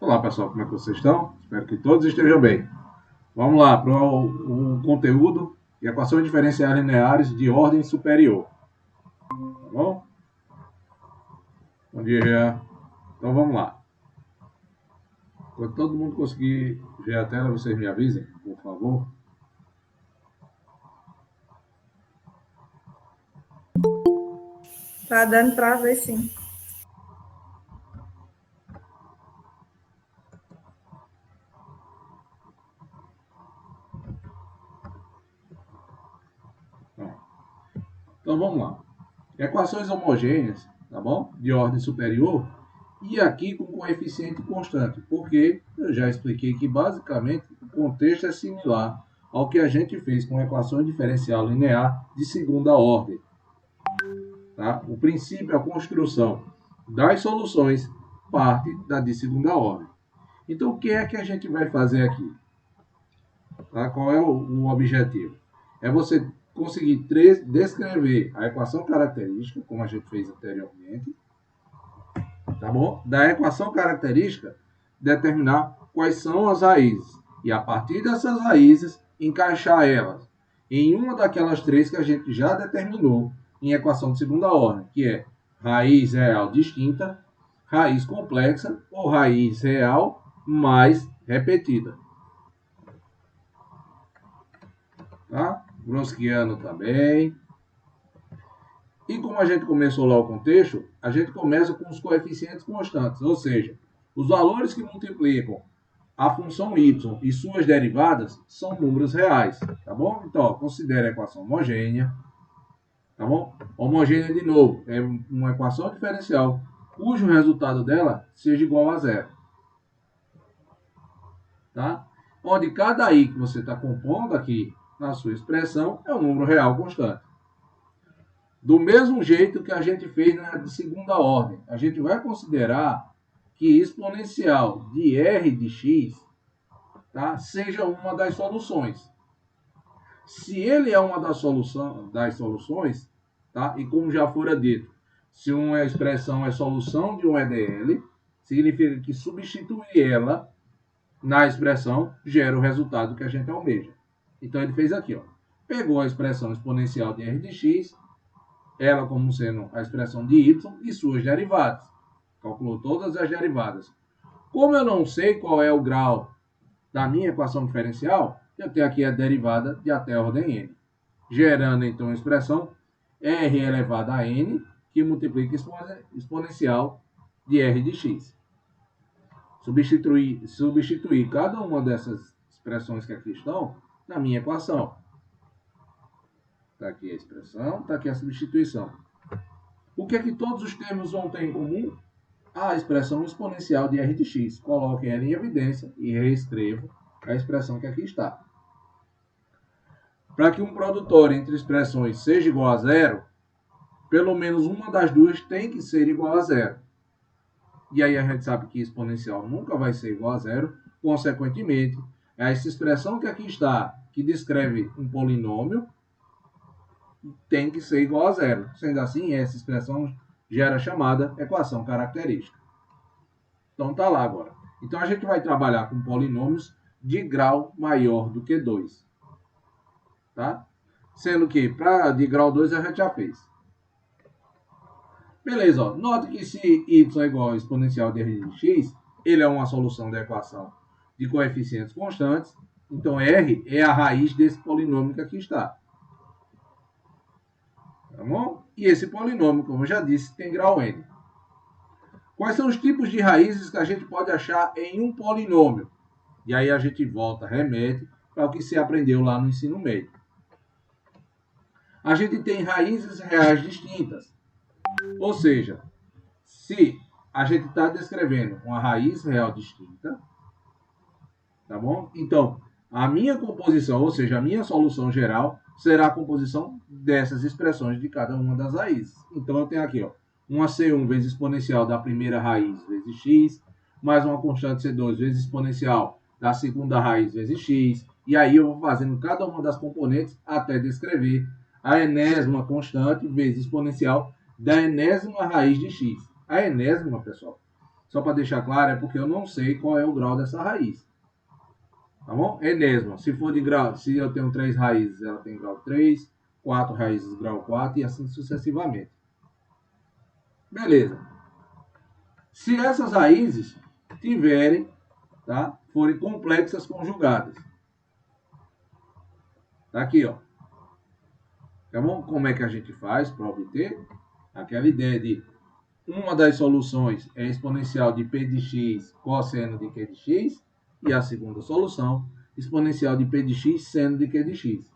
Olá pessoal, como é que vocês estão? Espero que todos estejam bem. Vamos lá para o conteúdo de equações diferenciais lineares de ordem superior. Tá bom? Bom dia, Jean. Então vamos lá. Quando todo mundo conseguir ver a tela, vocês me avisem, por favor. Tá dando para ver sim. Então vamos lá. Equações homogêneas, tá bom? De ordem superior. E aqui com coeficiente constante, porque eu já expliquei que basicamente o contexto é similar ao que a gente fez com equações diferencial linear de segunda ordem. Tá? O princípio, a construção das soluções parte da de segunda ordem. Então, o que é que a gente vai fazer aqui? Tá? Qual é o objetivo? É você conseguir descrever a equação característica, como a gente fez anteriormente, tá bom? Da equação característica, determinar quais são as raízes. E a partir dessas raízes, encaixar elas em uma daquelas três que a gente já determinou em equação de segunda ordem, que é raiz real distinta, raiz complexa ou raiz real mais repetida. Tá? Wronskiano também. E como a gente começou lá o contexto, a gente começa com os coeficientes constantes, ou seja, os valores que multiplicam a função y e suas derivadas são números reais, tá bom? Então, ó, considere a equação homogênea, tá bom? Homogênea, de novo, é uma equação diferencial cujo resultado dela seja igual a zero, tá? Onde cada i que você está compondo aqui na sua expressão é um número real constante. Do mesmo jeito que a gente fez na de segunda ordem, a gente vai considerar que exponencial de r de x, tá, seja uma das soluções. Se ele é uma das soluções, tá, e como já fora dito, se uma expressão é solução de um EDL, significa que substituir ela na expressão gera o resultado que a gente almeja. Então ele fez aqui, ó, pegou a expressão exponencial de r de x, ela como sendo a expressão de y e suas derivadas. Calculou todas as derivadas. Como eu não sei qual é o grau da minha equação diferencial, eu tenho aqui a derivada de até a ordem n, gerando então a expressão r elevado a n, que multiplica exponencial de r de x. Substituir cada uma dessas expressões que aqui estão na minha equação. Está aqui a expressão, está aqui a substituição. O que é que todos os termos vão ter em comum? A expressão exponencial de r de x. Coloque ela em evidência e reescrevo a expressão que aqui está. Para que um produtor entre expressões seja igual a zero, pelo menos uma das duas tem que ser igual a zero. E aí a gente sabe que exponencial nunca vai ser igual a zero. Consequentemente, essa expressão que aqui está, que descreve um polinômio, tem que ser igual a zero. Sendo assim, essa expressão gera a chamada equação característica. Então tá lá agora. Então a gente vai trabalhar com polinômios de grau maior do que 2. Tá? Sendo que para de grau 2 a gente já fez. Beleza, ó. Note que se y é igual ao exponencial de r de x, ele é uma solução da equação de coeficientes constantes. Então r é a raiz desse polinômio que aqui está. Tá bom? E esse polinômio, como eu já disse, tem grau n. Quais são os tipos de raízes que a gente pode achar em um polinômio? E aí a gente volta, remete para o que se aprendeu lá no ensino médio. A gente tem raízes reais distintas. Ou seja, se a gente está descrevendo uma raiz real distinta, tá bom? Então, a minha composição, ou seja, a minha solução geral, será a composição dessas expressões de cada uma das raízes. Então, eu tenho aqui, ó, uma C1 vezes exponencial da primeira raiz vezes x, mais uma constante C2 vezes exponencial da segunda raiz vezes x, e aí eu vou fazendo cada uma das componentes até descrever a enésima constante vezes exponencial da enésima raiz de x. A enésima, pessoal, só para deixar claro, é porque eu não sei qual é o grau dessa raiz. Tá bom? Enesma, se for de grau, se eu tenho 3 raízes, ela tem grau 3, 4 raízes, grau 4 e assim sucessivamente. Beleza. Se essas raízes tiverem, tá, forem complexas conjugadas. Tá aqui, ó. Tá bom? Como é que a gente faz para obter? Aquela ideia de uma das soluções é exponencial de p de x cosseno de q de x e a segunda solução, exponencial de p de x seno de q de x.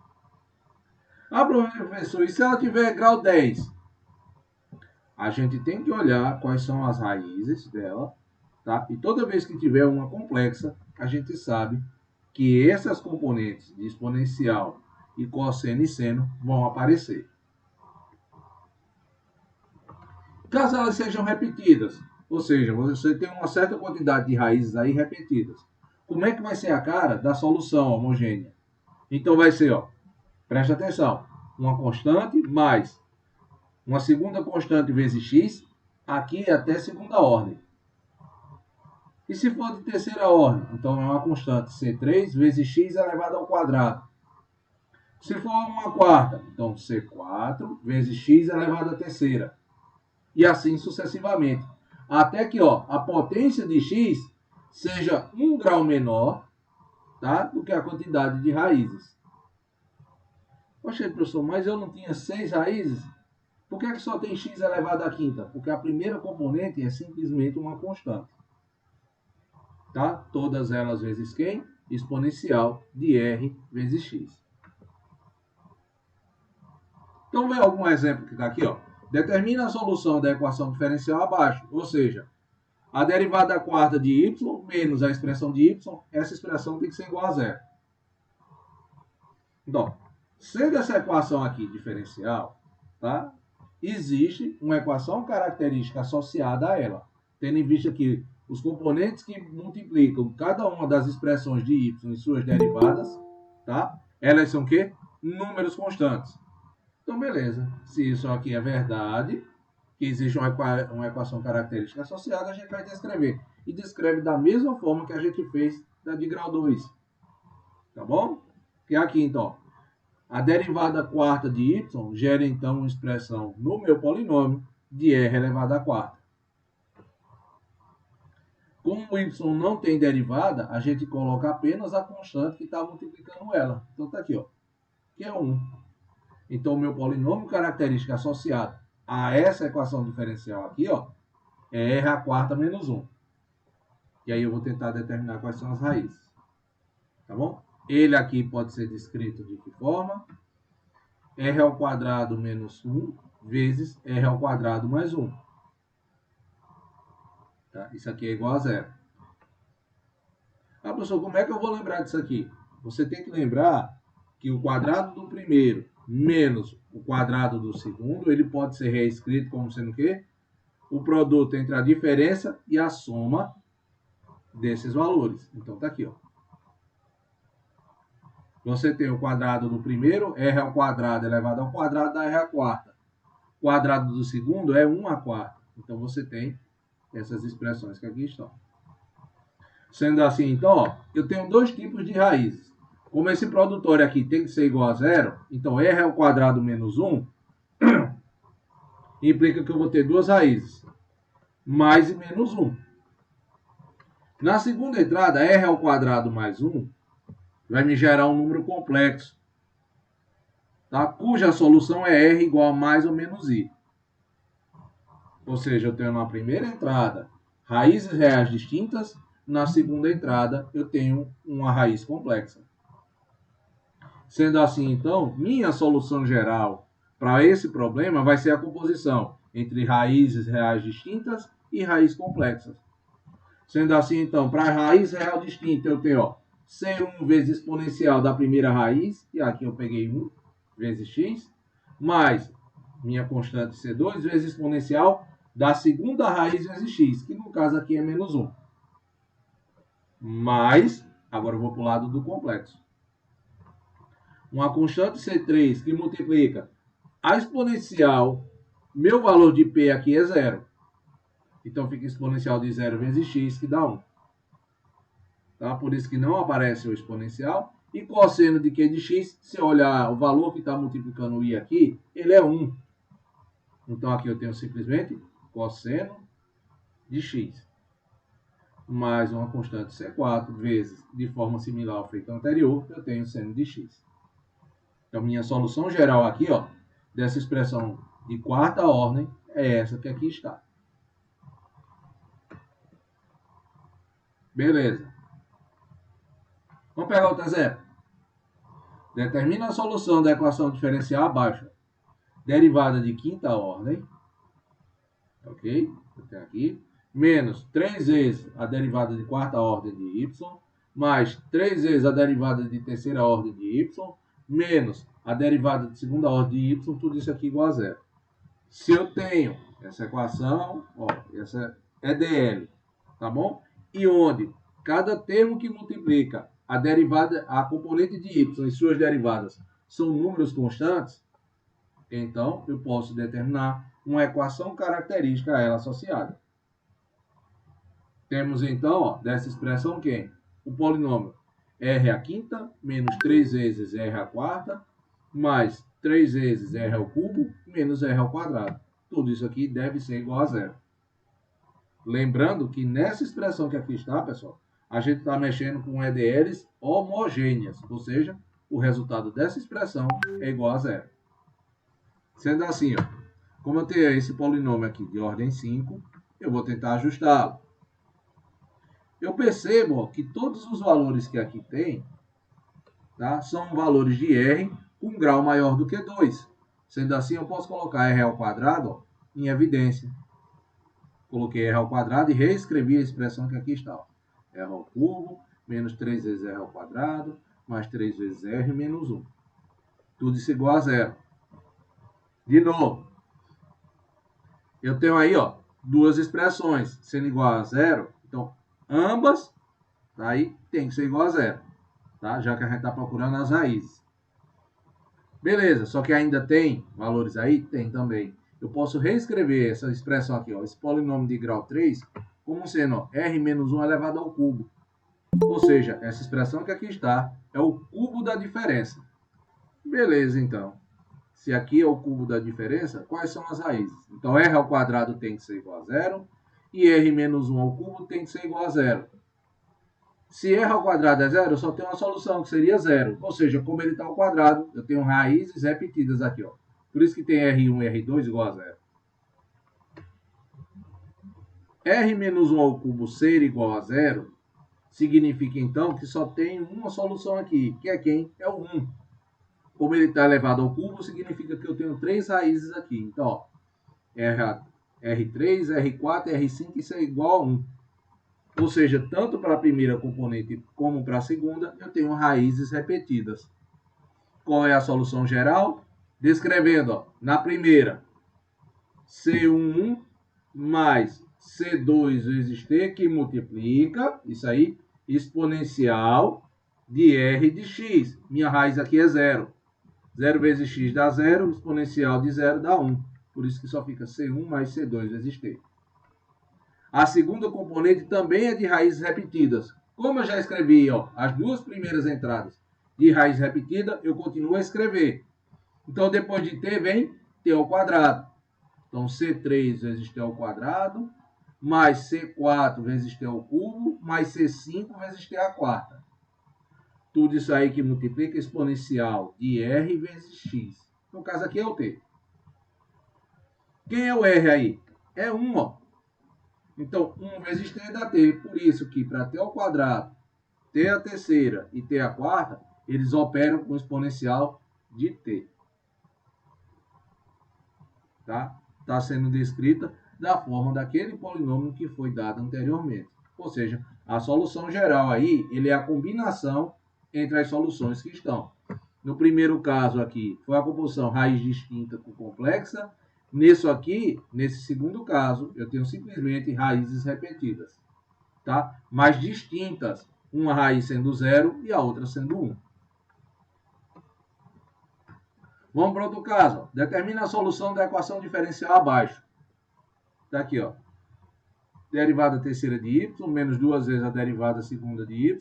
Ah, professor, e se ela tiver grau 10? A gente tem que olhar quais são as raízes dela, tá? E toda vez que tiver uma complexa, a gente sabe que essas componentes de exponencial e cosseno e seno vão aparecer. Caso elas sejam repetidas, ou seja, você tem uma certa quantidade de raízes aí repetidas, como é que vai ser a cara da solução homogênea? Então vai ser, ó, presta atenção, uma constante mais uma segunda constante vezes x, aqui é até segunda ordem. E se for de terceira ordem? Então é uma constante C3 vezes x elevado ao quadrado. Se for uma quarta, então C4 vezes x elevado à terceira. E assim sucessivamente. Até que ó, a potência de x seja 1 grau menor, tá, do que a quantidade de raízes. Poxa, professor, mas eu não tinha 6 raízes? Por que só tem x elevado à quinta? Porque a primeira componente é simplesmente uma constante. Tá? Todas elas vezes quem? Exponencial de r vezes x. Então, vê algum exemplo que está aqui, ó. Determina a solução da equação diferencial abaixo, ou seja, a derivada quarta de y menos a expressão de y, essa expressão tem que ser igual a zero. Então, sendo essa equação aqui diferencial, tá? Existe uma equação característica associada a ela, tendo em vista que os componentes que multiplicam cada uma das expressões de y e suas derivadas, tá? Elas são o quê? Números constantes. Então, beleza. Se isso aqui é verdade, que existe uma equação característica associada, a gente vai descrever. E descreve da mesma forma que a gente fez da de grau 2. Tá bom? Que é aqui, então. A derivada quarta de y gera, então, uma expressão no meu polinômio de r elevado à quarta. Como o y não tem derivada, a gente coloca apenas a constante que está multiplicando ela. Então, está aqui, ó, que é 1. Então, o meu polinômio característico associado a essa equação diferencial aqui, ó, é r à quarta menos 1. E aí eu vou tentar determinar quais são as raízes. Tá bom? Ele aqui pode ser descrito de que forma? R ao quadrado menos 1 vezes R ao quadrado mais 1. Tá? Isso aqui é igual a zero. Ah, professor, como é que eu vou lembrar disso aqui? Você tem que lembrar que o quadrado do primeiro menos o quadrado do segundo, ele pode ser reescrito como sendo o quê? O produto entre a diferença e a soma desses valores. Então, tá aqui, ó. Você tem o quadrado do primeiro, r ao quadrado elevado ao quadrado da r à quarta. O quadrado do segundo é 1 à quarta. Então, você tem essas expressões que aqui estão. Sendo assim, então, ó, eu tenho dois tipos de raízes. Como esse produtor aqui tem que ser igual a zero, então r ao quadrado menos 1 implica que eu vou ter duas raízes, mais e menos 1. Na segunda entrada, r ao quadrado mais 1 vai me gerar um número complexo, tá? Cuja solução é r igual a mais ou menos i. Ou seja, eu tenho na primeira entrada raízes reais distintas, na segunda entrada eu tenho uma raiz complexa. Sendo assim, então, minha solução geral para esse problema vai ser a composição entre raízes reais distintas e raízes complexas. Sendo assim, então, para a raiz real distinta eu tenho, ó, C1 vezes exponencial da primeira raiz, e aqui eu peguei 1 vezes x, mais minha constante C2 vezes exponencial da segunda raiz vezes x, que no caso aqui é menos 1. Mais, agora eu vou para o lado do complexo. Uma constante C3 que multiplica a exponencial, meu valor de P aqui é zero. Então fica exponencial de 0 vezes x, que dá 1. Tá? Por isso que não aparece o exponencial. E cosseno de Q de x, se olhar o valor que está multiplicando o i aqui, ele é 1. Então aqui eu tenho simplesmente cosseno de x mais uma constante C4 vezes, de forma similar ao feito anterior, eu tenho seno de x. Então minha solução geral aqui, ó, dessa expressão de quarta ordem é essa que aqui está. Beleza. Vamos pegar outra exemplo. Determina a solução da equação diferencial abaixo. Derivada de quinta ordem. Ok? Até aqui. Menos 3 vezes a derivada de quarta ordem de y. Mais 3 vezes a derivada de terceira ordem de y. Menos a derivada de segunda ordem de y. Tudo isso aqui igual a zero. Se eu tenho essa equação, ó, essa é dl. Tá bom? E onde cada termo que multiplica a derivada, a componente de y e suas derivadas são números constantes, então eu posso determinar uma equação característica a ela associada. Temos então, ó, dessa expressão quem? O polinômio r à quinta menos 3 vezes r à quarta mais 3 vezes r ao cubo menos r ao quadrado. Tudo isso aqui deve ser igual a zero. Lembrando que nessa expressão que aqui está, pessoal, a gente está mexendo com EDLs homogêneas, ou seja, o resultado dessa expressão é igual a zero. Sendo assim, ó, como eu tenho esse polinômio aqui de ordem 5, eu vou tentar ajustá-lo. Eu percebo, ó, que todos os valores que aqui tem, tá, são valores de R com grau maior do que 2. Sendo assim, eu posso colocar R ao quadrado, ó, em evidência. Coloquei r ao quadrado e reescrevi a expressão que aqui está. Ó. R ao cubo, menos 3 vezes r ao quadrado, mais 3 vezes r, menos 1. Tudo isso igual a zero. De novo, eu tenho aí, ó, duas expressões sendo igual a zero. Então, ambas, tá, aí tem que ser igual a zero. Tá? Já que a gente está procurando as raízes. Beleza, só que ainda tem valores aí? Tem também. Eu posso reescrever essa expressão aqui, ó, esse polinômio de grau 3, como sendo, ó, r menos 1 elevado ao cubo. Ou seja, essa expressão que aqui está é o cubo da diferença. Beleza, então. Se aqui é o cubo da diferença, quais são as raízes? Então, r ao quadrado tem que ser igual a zero e r menos 1 ao cubo tem que ser igual a zero. Se r ao quadrado é zero, eu só tenho uma solução, que seria zero. Ou seja, como ele está ao quadrado, eu tenho raízes repetidas aqui, ó. Por isso que tem R1 e R2 igual a zero. R menos 1 ao cubo ser igual a zero, significa então que só tem uma solução aqui, que é quem? É o 1. Como ele está elevado ao cubo, significa que eu tenho 3 raízes aqui. Então, ó, R3, R4, R5, isso é igual a 1. Ou seja, tanto para a primeira componente como para a segunda, eu tenho raízes repetidas. Qual é a solução geral? Descrevendo, ó, na primeira, C11 mais C2 vezes T, que multiplica, isso aí, exponencial de R de x. Minha raiz aqui é zero. 0 vezes x dá 0, exponencial de 0 dá 1. Por isso que só fica C1 mais C2 vezes T. A segunda componente também é de raízes repetidas. Como eu já escrevi, ó, as duas primeiras entradas de raiz repetida, eu continuo a escrever. Então, depois de t, vem t ao quadrado. Então, C3 vezes t ao quadrado, mais C4 vezes t ao cubo, mais C5 vezes t à quarta. Tudo isso aí que multiplica exponencial de R vezes X. No caso aqui é o t. Quem é o R aí? É 1, ó. Então, 1 vezes t dá t. Por isso que para t ao quadrado, t à terceira e t à quarta, eles operam com exponencial de t. Tá? Está sendo descrita da forma daquele polinômio que foi dado anteriormente. Ou seja, a solução geral aí, ele é a combinação entre as soluções que estão. No primeiro caso aqui, foi a composição raiz distinta com complexa. Nisso aqui, nesse segundo caso, eu tenho simplesmente raízes repetidas, tá? Mas distintas, uma raiz sendo 0 e a outra sendo 1. Vamos para outro caso. Determina a solução da equação diferencial abaixo. Está aqui, ó. derivada terceira de y, menos 2 vezes a derivada segunda de y,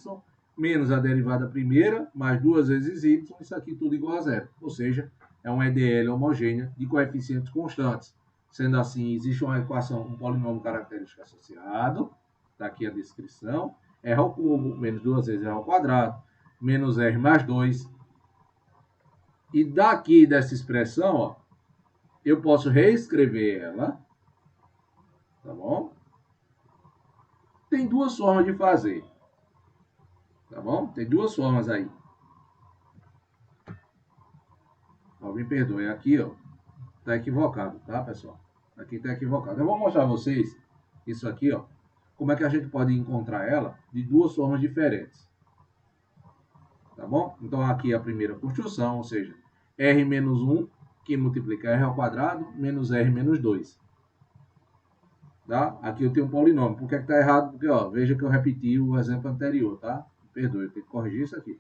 menos a derivada primeira, mais 2 vezes y, isso aqui tudo igual a zero. Ou seja, é uma EDL homogênea de coeficientes constantes. Sendo assim, existe uma equação com polinômio característico associado, está aqui a descrição, r ao cubo, menos 2 vezes r ao quadrado, menos r mais 2. E daqui dessa expressão, ó, eu posso reescrever ela, tá bom? Tem duas formas de fazer, tá bom? Tem duas formas aí. Ó, me perdoe, aqui, ó, tá equivocado, tá, pessoal? Aqui tá equivocado. Eu vou mostrar a vocês isso aqui, ó, como é que a gente pode encontrar ela de duas formas diferentes. Tá bom? Então, aqui é a primeira construção, ou seja, r menos 1, que multiplica r ao quadrado, menos r menos 2. Tá? Aqui eu tenho um polinômio. Por que está errado? Porque, ó, veja que eu repeti o exemplo anterior, tá? Perdoe, eu tenho que corrigir isso aqui.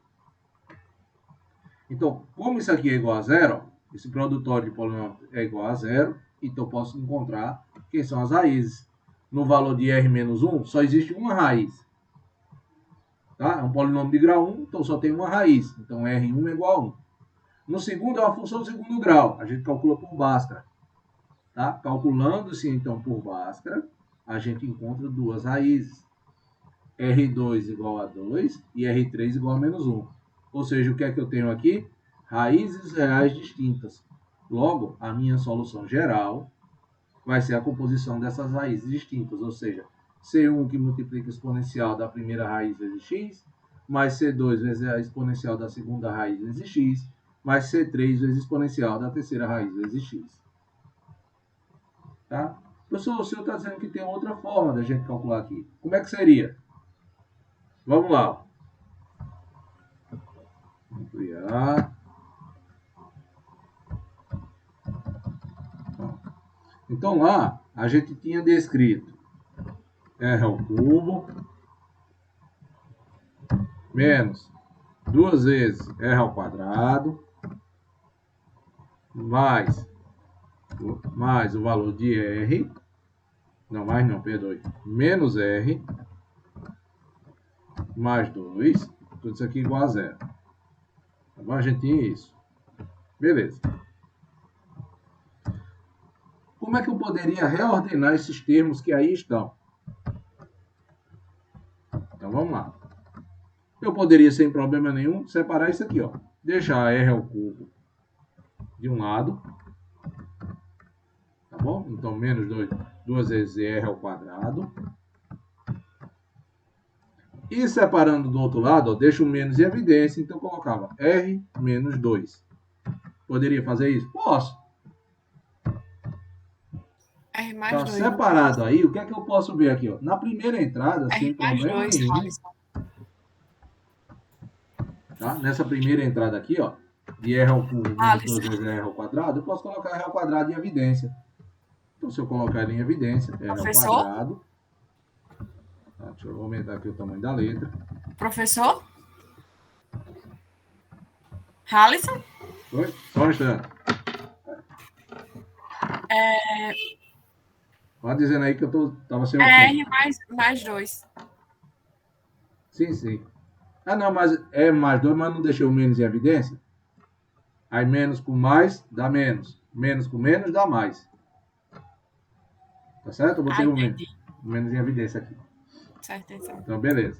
Então, como isso aqui é igual a zero, ó, esse produtório de polinômio é igual a zero, então eu posso encontrar quem são as raízes. No valor de r menos 1, só existe uma raiz. Tá? É um polinômio de grau 1, então só tem uma raiz. Então, R1 é igual a 1. No segundo, é uma função de segundo grau. A gente calcula por Bhaskara. Tá? Calculando-se, então, por Bhaskara, a gente encontra duas raízes. R2 igual a 2 e R3 igual a menos 1. Ou seja, o que é que eu tenho aqui? Raízes reais distintas. Logo, a minha solução geral vai ser a composição dessas raízes distintas. Ou seja, C1 que multiplica a exponencial da primeira raiz vezes x, mais C2 vezes a exponencial da segunda raiz vezes x, mais C3 vezes a exponencial da terceira raiz vezes x. Tá? Professor, o senhor está dizendo que tem outra forma da gente calcular aqui. Como é que seria? Vamos lá. Ampliar. Então lá, a gente tinha descrito r ao cubo menos 2 vezes r ao quadrado mais o valor de r, não, mais não, perdoe, menos r mais 2, tudo isso aqui igual a zero. Tá bom? A gente tinha isso. Beleza. Como é que eu poderia reordenar esses termos que aí estão? Então vamos lá. Eu poderia, sem problema nenhum, separar isso aqui, ó. Deixar r ao cubo de um lado. Tá bom? Então, menos 2 vezes r ao quadrado. E separando do outro lado, ó, deixo o menos em evidência. Então, eu colocava r menos 2. Poderia fazer isso? Posso. R mais Tá 2. separado aí, o que é que eu posso ver aqui? Ó? Na primeira entrada, sem problema nenhum. Tá? Nessa primeira entrada aqui, ó, de r ao cubo menos 2 vezes r ao quadrado, eu posso colocar r ao quadrado em evidência. Então, se eu colocar ele em evidência, r ao quadrado. Tá, deixa eu aumentar aqui o tamanho da letra. Professor? Halisson? Oi? Só um instante. Vai dizendo aí que eu tava sem o R mais 2. Sim, sim. Ah, não, mas é mais 2, mas não deixei o menos em evidência? Aí menos com mais dá menos. Menos com menos dá mais. Tá certo? Eu botei o menos em evidência aqui. Certo. Então, beleza.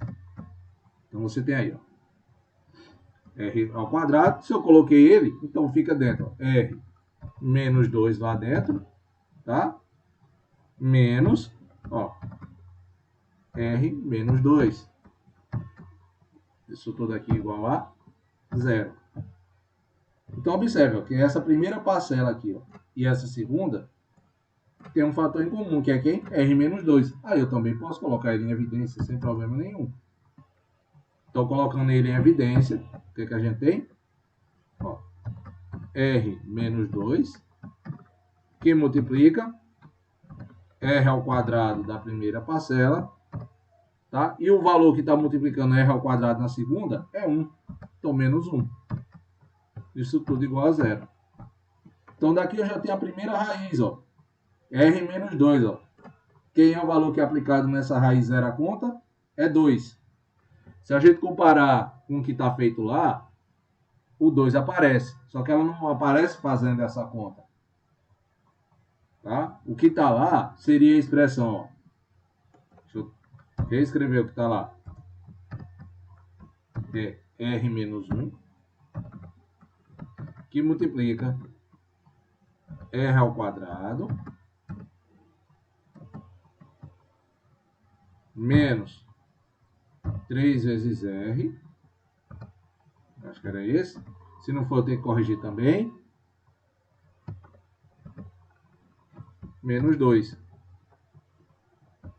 Então, você tem aí, ó. R ao quadrado. Se eu coloquei ele, então fica dentro, ó. R menos 2 lá dentro, tá? Menos, ó, R menos 2. Isso tudo aqui igual a zero. Então, observe, ó, que essa primeira parcela aqui, ó, e essa segunda tem um fator em comum, que é quem? R menos 2. Aí eu também posso colocar ele em evidência sem problema nenhum. Então, colocando ele em evidência, o que, que a gente tem? Ó, R menos 2, que multiplica R ao quadrado da primeira parcela, tá? E o valor que está multiplicando R ao quadrado na segunda é 1. Então, menos 1. Isso tudo igual a zero. Então, daqui eu já tenho a primeira raiz, ó. R menos 2, ó. quem é o valor que é aplicado nessa raiz zero à conta? É 2. Se a gente comparar com o que está feito lá, o 2 aparece. Só que ela não aparece fazendo essa conta. Tá? O que está lá seria a expressão. Ó. Deixa eu reescrever o que está lá. É R menos 1, que multiplica R ao quadrado menos 3 vezes R. Acho que era esse. Se não for, eu tenho que corrigir também. Menos 2.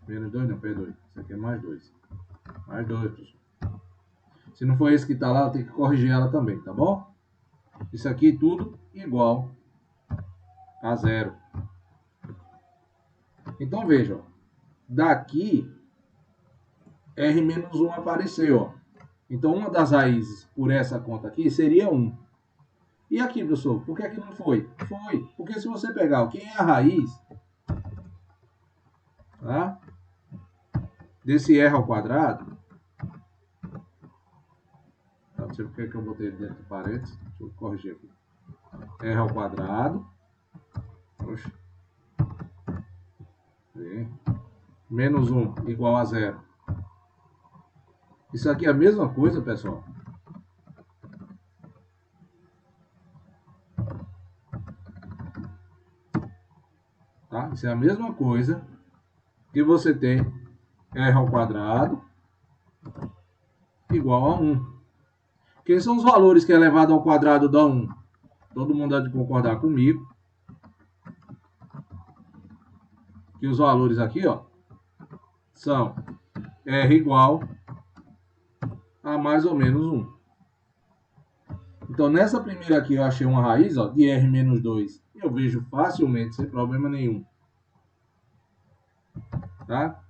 Menos 2 não, perdoe. Isso aqui é mais 2. Mais 2, professor. Se não for esse que está lá, eu tenho que corrigir ela também, tá bom? Isso aqui tudo igual a 0. Então, veja. Ó. Daqui, R menos 1 apareceu. Ó. Então, uma das raízes por essa conta aqui seria 1. E aqui, professor, por que não foi? Foi. Porque se você pegar quem é a raiz, tá? Desse R ao quadrado, não sei porque que eu botei dentro de parênteses, deixa eu corrigir aqui. R ao quadrado, oxe, menos 1 igual a 0. Isso aqui é a mesma coisa, pessoal. Tá? Isso é a mesma coisa que você tem R ao quadrado igual a 1. Quem são os valores que é elevado ao quadrado dá 1? Todo mundo há de concordar comigo. Que os valores aqui, ó, são R igual a mais ou menos 1. Então, nessa primeira aqui, eu achei uma raiz, ó, de R menos 2. Eu vejo facilmente, sem problema nenhum. Tá?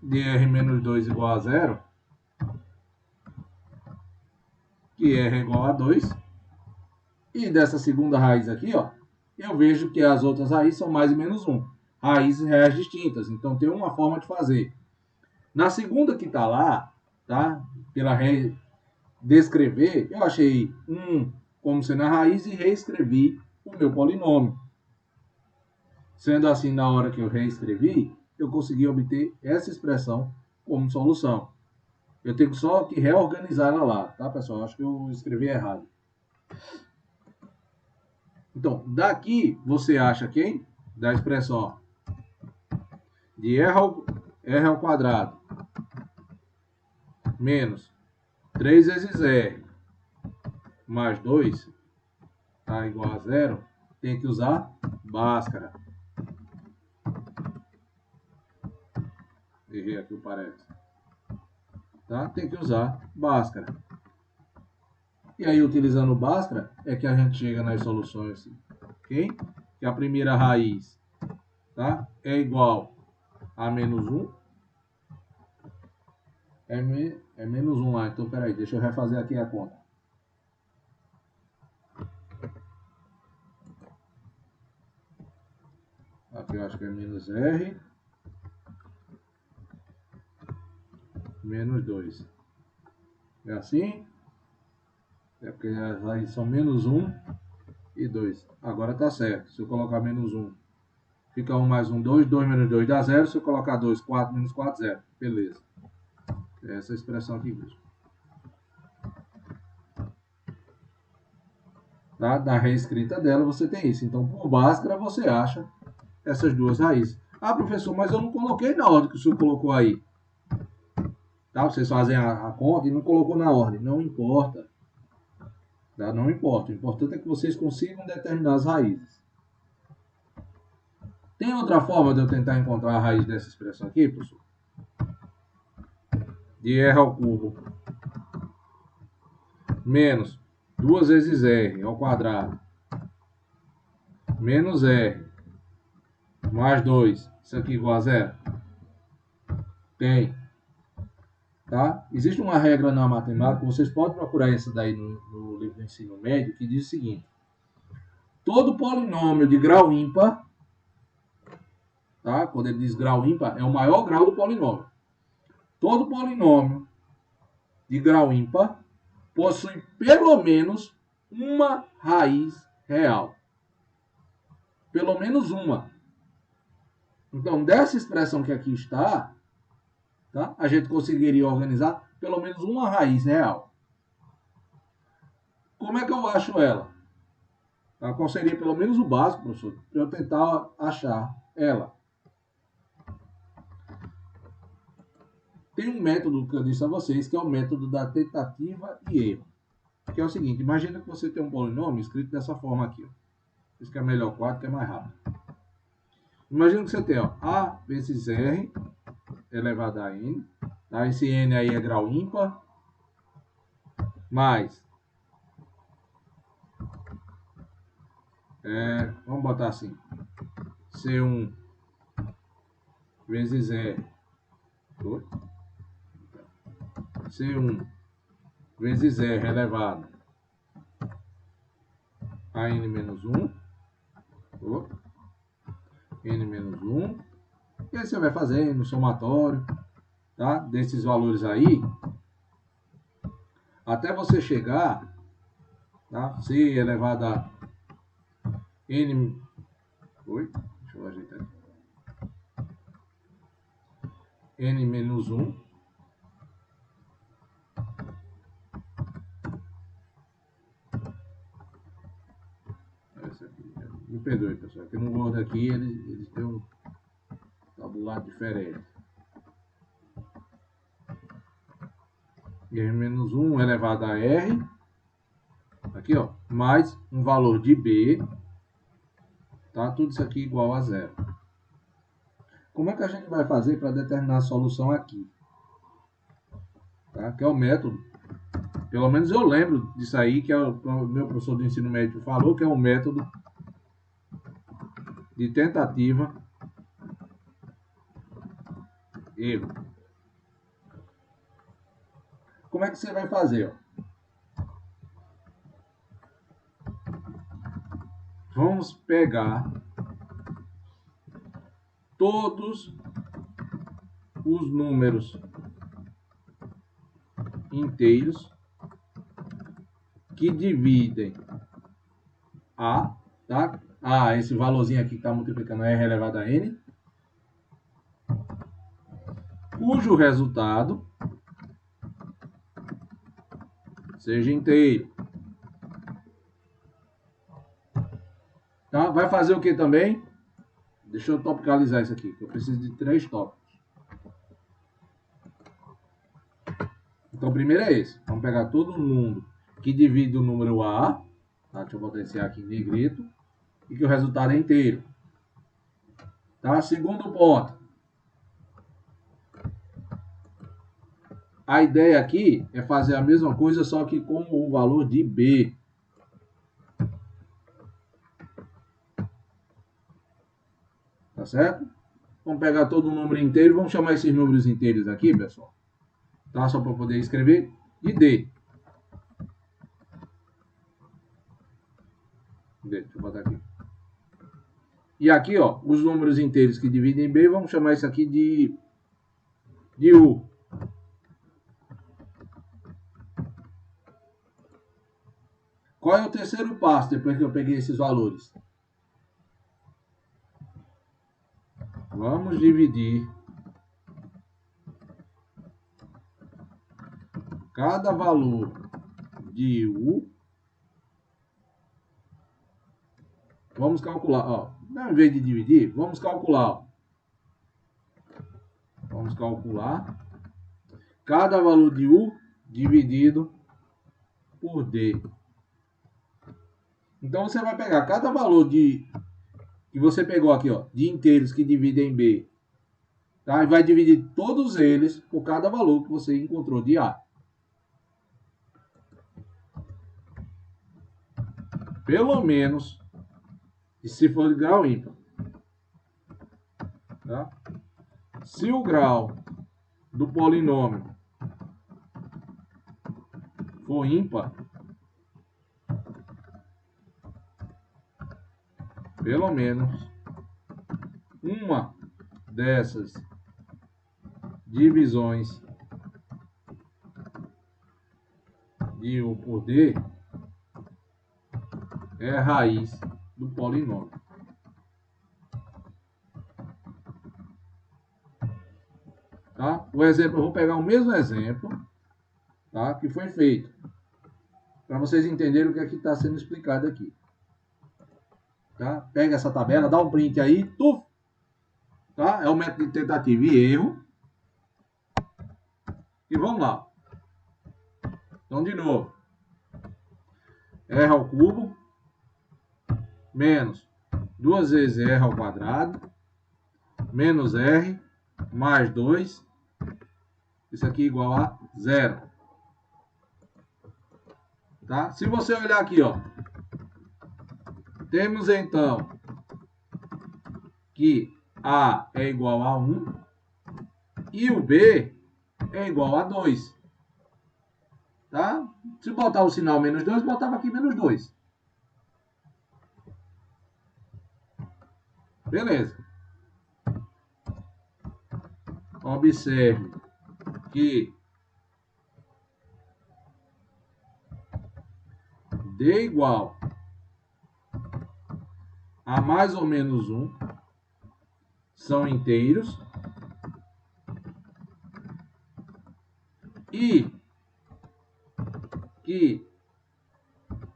De R menos 2 igual a 0. Que R é igual a 2. E dessa segunda raiz aqui, ó, eu vejo que as outras raízes são mais e menos 1. Raízes reais distintas. Então, tem uma forma de fazer. Na segunda que está lá, tá? Pela descrever, eu achei 1 como sendo a raiz e reescrevi o meu polinômio. Sendo assim, na hora que eu reescrevi, eu consegui obter essa expressão como solução. Eu tenho só que reorganizar ela lá, tá, pessoal? Acho que eu escrevi errado. Então, daqui você acha quem? Da expressão de R ao quadrado menos 3 vezes R mais 2 tá igual a 0. Tem que usar Bhaskara. Errei aqui o parênteses. Tá? Tem que usar Bhaskara. E aí, utilizando o Bhaskara, é que a gente chega nas soluções, ok? Que a primeira raiz, tá? É igual a menos 1. É menos 1 lá. Então, peraí, deixa eu refazer aqui a conta. Aqui eu acho que é menos R. Menos 2. É assim? É porque as raízes são menos 1 e 2. Agora tá certo. Se eu colocar menos 1, fica 1 mais 1, 2. 2 menos 2 dá 0. Se eu colocar 2, 4 menos 4, 0. Beleza. É essa expressão aqui mesmo. Tá? Da reescrita dela você tem isso. Então, por Bhaskara, você acha essas duas raízes. Ah, professor, mas eu não coloquei na ordem que o senhor colocou aí. Tá? Vocês fazem a conta e não colocou na ordem. Não importa. Tá? Não importa. O importante é que vocês consigam determinar as raízes. Tem outra forma de eu tentar encontrar a raiz dessa expressão aqui, professor? De R ao cubo menos 2 vezes R ao quadrado menos R mais 2. Isso aqui igual a 0? Tem. Tá? Existe uma regra na matemática, vocês podem procurar essa daí no livro do ensino médio, que diz o seguinte: todo polinômio de grau ímpar tá? Quando ele diz grau ímpar, é o maior grau do polinômio. Todo polinômio de grau ímpar possui pelo menos uma raiz real. Pelo menos uma. Então, dessa expressão que aqui está, tá? A gente conseguiria organizar pelo menos uma raiz real. Como é que eu acho ela? Tá? Qual seria pelo menos o básico, professor, para eu tentar achar ela? Tem um método que eu disse a vocês, que é o método da tentativa e erro. Que é o seguinte, imagina que você tem um polinômio escrito dessa forma aqui. Ó. Isso que é melhor 4, que é mais rápido. Imagina que você tem ó, A vezes R elevado a N. Tá? Esse N aí é grau ímpar. Mais. Vamos botar assim. C1 vezes R. C1 vezes R elevado a N menos 1. N menos 1. E aí você vai fazendo o somatório, tá? Desses valores aí. Até você chegar, tá? C elevado a N... Deixa eu ajeitar aqui. N menos 1. Essa aqui. Me perdoe, pessoal. Que no Word aqui eles têm um tabulado diferente. R menos 1 elevado a R. Aqui, ó. Mais um valor de B. Tá? Tudo isso aqui igual a zero. Como é que a gente vai fazer para determinar a solução aqui? Tá? Que é o método. Pelo menos eu lembro disso aí, que é o meu professor do ensino médio falou, que é um método de tentativa erro. Como é que você vai fazer? Ó? Vamos pegar todos os números inteiros que dividem A, tá? Esse valorzinho aqui que está multiplicando R elevado a N, cujo resultado seja inteiro. Tá? Vai fazer o que também? Deixa eu topicalizar isso aqui, que eu preciso de 3 tópicos. Então, o primeiro é esse. Vamos pegar todo mundo que divide o número A, tá? Deixa eu botar esse A aqui em negrito, e que o resultado é inteiro. Tá? Segundo ponto. A ideia aqui é fazer a mesma coisa, só que com o valor de B. Tá certo? Vamos pegar todo o número inteiro, vamos chamar esses números inteiros aqui, pessoal. Tá? Só para poder escrever. De D. Deixa eu botar aqui. E aqui, ó, os números inteiros que dividem em B, vamos chamar isso aqui de U. Qual é o terceiro passo depois que eu peguei esses valores? Vamos dividir cada valor de U. Vamos calcular, ó. Ao invés de dividir, vamos calcular, ó. Vamos calcular cada valor de U dividido por D. Então você vai pegar cada valor que você pegou aqui, ó, de inteiros que dividem em B, tá? E vai dividir todos eles por cada valor que você encontrou de A. Pelo menos, e se for de grau ímpar. Tá? Se o grau do polinômio for ímpar, pelo menos uma dessas divisões de U por D é raiz do polinômio. Tá? O exemplo, eu vou pegar o mesmo exemplo, tá? Que foi feito, para vocês entenderem o que aqui está sendo explicado aqui. Tá? Pega essa tabela, dá um print aí, tuf, tá? É o método de tentativa e erro. E vamos lá. Então, de novo. R ao cubo menos 2 vezes R ao quadrado menos R mais 2. Isso aqui é igual a 0. Tá? Se você olhar aqui, ó, temos então que A é igual a 1 e o B é igual a 2. Tá? Se botar o sinal menos 2, botava aqui menos 2. Beleza. Observe que D igual a mais ou menos 1 são inteiros e que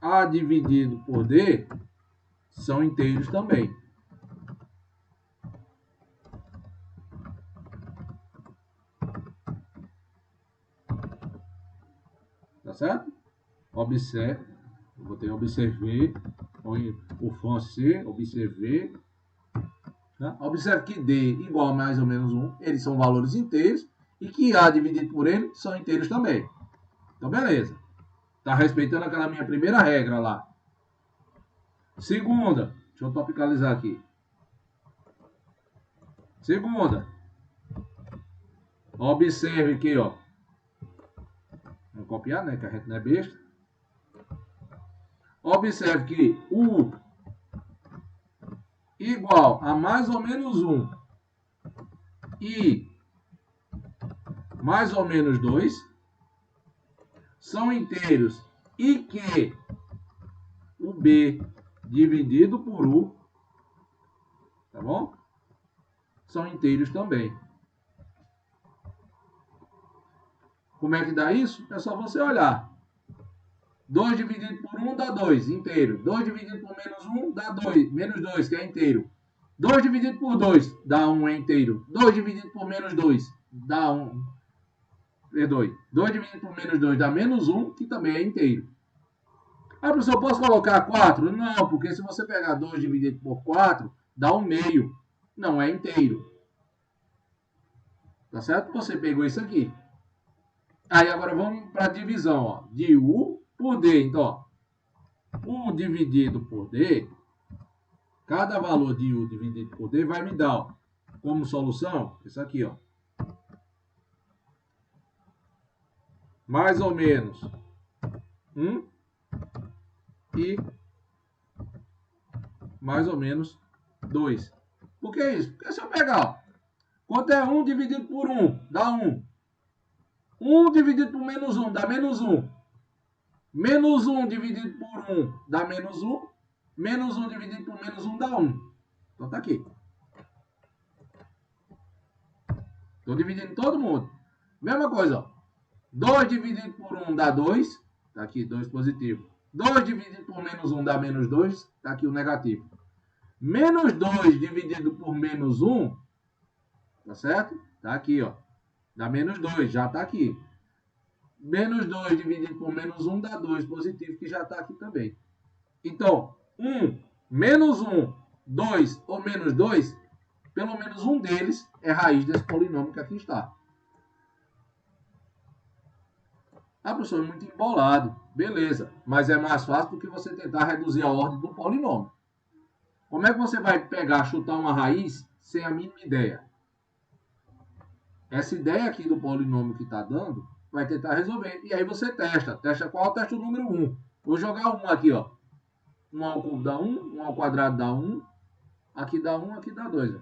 A dividido por D são inteiros também. Tá certo? Observe, eu botei observer, o fã C, observer. Tá? Observe que D igual a mais ou menos 1, eles são valores inteiros, e que A dividido por ele são inteiros também. Então, beleza. Tá respeitando aquela minha primeira regra lá. Segunda, deixa eu topicalizar aqui. Segunda, observe aqui, ó. Vou copiar, né? Que a gente não é besta. Observe que U igual a mais ou menos 1 e mais ou menos 2 são inteiros e que o B dividido por U, tá bom? São inteiros também. Como é que dá isso? É só você olhar. 2 dividido por 1 dá 2, inteiro. 2 dividido por menos 1 dá 2, menos 2, que é inteiro. 2 dividido por 2 dá 1, é inteiro. 2 dividido por menos 2 dá 1. Perdoe. 2 dividido por menos 2 dá menos 1, que também é inteiro. Ah, professor, eu posso colocar 4? Não, porque se você pegar 2 dividido por 4, dá 1 meio. Não é inteiro. Tá certo? Você pegou isso aqui. Aí agora vamos para a divisão, ó, de U por D. Então, ó, U dividido por D, cada valor de U dividido por D vai me dar, ó, como solução, isso aqui, ó. Mais ou menos 1 e mais ou menos 2. Por que isso? Porque se eu pegar, ó, quanto é 1 dividido por 1? Dá 1. 1 dividido por menos 1 dá menos 1. Menos 1 dividido por 1 dá menos 1. Menos 1 dividido por menos 1 dá 1. Então tá aqui. Estou dividindo todo mundo. Mesma coisa, ó. 2 dividido por 1 dá 2. Tá aqui, 2 positivo. 2 dividido por menos 1 dá menos 2. Tá aqui o negativo. Menos 2 dividido por menos 1. Tá certo? Tá aqui, ó. Dá menos 2, já tá aqui. Menos 2 dividido por menos 1 dá 2 positivo, que já está aqui também. Então, 1, menos 1, 2 ou menos 2, pelo menos um deles é raiz desse polinômio que aqui está. Ah, professor, é muito embolado. Beleza, mas é mais fácil do que você tentar reduzir a ordem do polinômio. Como é que você vai pegar, chutar uma raiz sem a mínima ideia? Essa ideia aqui do polinômio que está dando, vai tentar resolver. E aí você testa. Testa qual? Testa o número 1. Vou jogar 1 aqui, ó. 1 ao cubo dá 1, 1 ao quadrado dá 1. Aqui dá 1, aqui dá 2. Ó.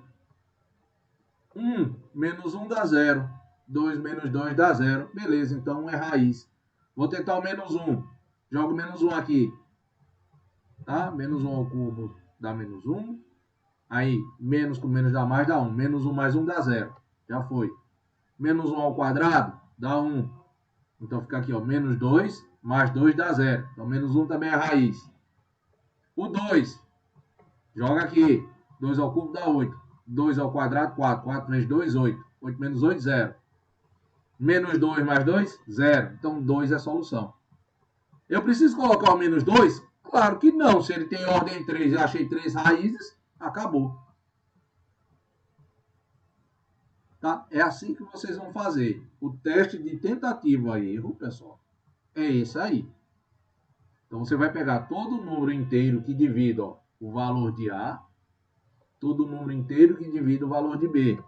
1 menos 1 dá 0. 2 menos 2 dá 0. Beleza, então 1 é raiz. Vou tentar o menos 1. Jogo menos 1 aqui. Tá? Menos 1 ao cubo dá menos 1. Aí, menos com menos dá mais, dá 1. Menos 1 mais 1 dá 0. Já foi. Menos 1 ao quadrado dá 1. Então fica aqui, ó, menos 2 mais 2 dá 0. Então menos 1 também é raiz. O 2, joga aqui. 2 ao cubo dá 8. 2 ao quadrado, 4. 4 vezes 2, 8. 8 menos 8, 0. Menos 2 mais 2, 0. Então 2 é a solução. Eu preciso colocar o menos 2? Claro que não. Se ele tem ordem 3 e achei 3 raízes, acabou. Tá? É assim que vocês vão fazer. O teste de tentativa e erro, pessoal, é esse aí. Então você vai pegar todo o número inteiro que divida, ó, o valor de A, todo o número inteiro que divide o valor de B.